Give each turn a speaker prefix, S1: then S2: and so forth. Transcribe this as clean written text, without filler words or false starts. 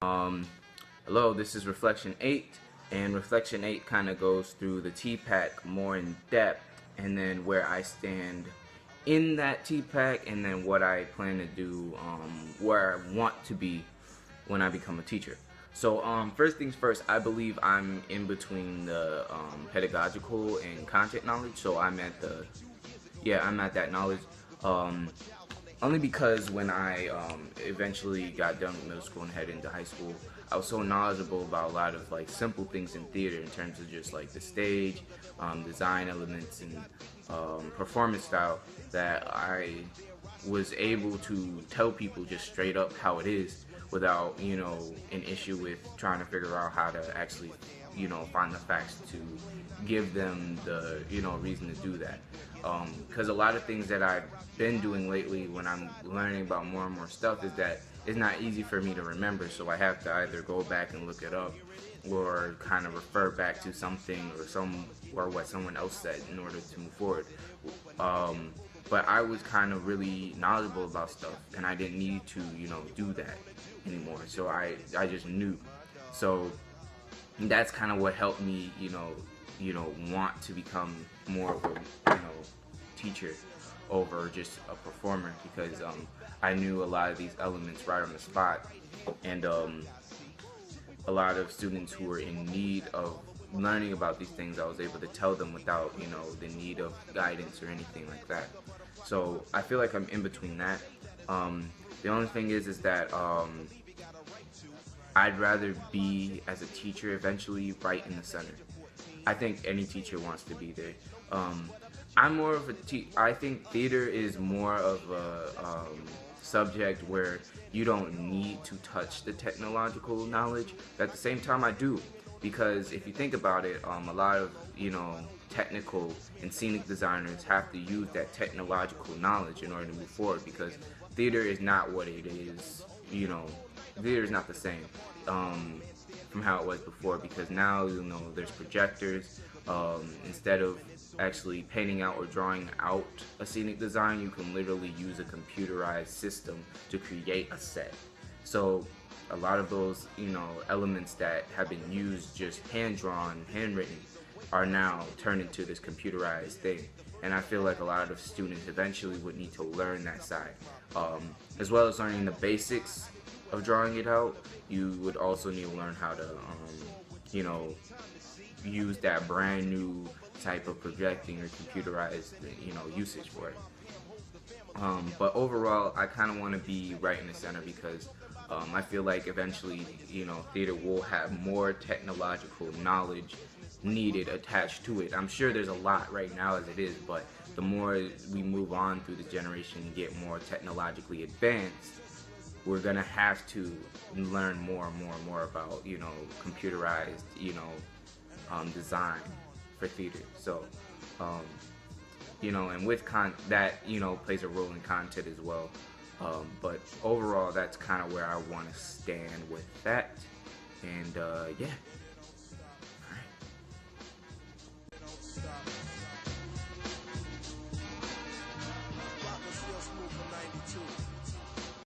S1: Um, Hello, this is Reflection 8, and Reflection 8 kind of goes through the TPACK more in depth, and then where I stand in that TPACK, and then what I plan to do, where I want to be when I become a teacher. So, first things first, I believe I'm in between the pedagogical and content knowledge, so I'm at that knowledge. Um, Only because when I eventually got done with middle school and headed into high school, I was so knowledgeable about a lot of like simple things in theater in terms of just like the stage, design elements, and performance style that I was able to tell people just straight up how it is without, an issue with trying to figure out how to actually, find the facts to give them the, reason to do that. Because a lot of things that I've been doing lately when I'm learning about more and more stuff is that it's not easy for me to remember, so I have to either go back and look it up or kind of refer back to something or what someone else said in order to move forward. But I was kind of really knowledgeable about stuff, and I didn't need to, do that anymore. So I just knew. So that's kind of what helped me, want to become more of a, teacher over just a performer, because I knew a lot of these elements right on the spot, and a lot of students who were in need of learning about these things, I was able to tell them without, the need of guidance or anything like that. So I feel like I'm in between that. The only thing is that I'd rather be, as a teacher, eventually right in the center. I think any teacher wants to be there. I'm more of I think theater is more of a subject where you don't need to touch the technological knowledge, but at the same time I do, because if you think about it, a lot of, technical and scenic designers have to use that technological knowledge in order to move forward, because theater is not what it is, theater is not the same from how it was before, because now, there's projectors. Instead of actually painting out or drawing out a scenic design, you can literally use a computerized system to create a set. So a lot of those, elements that have been used just hand-drawn, handwritten, are now turned into this computerized thing. And I feel like a lot of students eventually would need to learn that side. As well as learning the basics of drawing it out, you would also need to learn how to, use that brand new type of projecting or computerized, usage for it. But overall, I kind of want to be right in the center, because I feel like eventually, theater will have more technological knowledge needed attached to it. I'm sure there's a lot right now as it is, but the more we move on through the generation and get more technologically advanced, we're gonna have to learn more and more and more about, computerized, design for theater. So, and with that, plays a role in content as well. But overall, that's kind of where I want to stand with that. And yeah.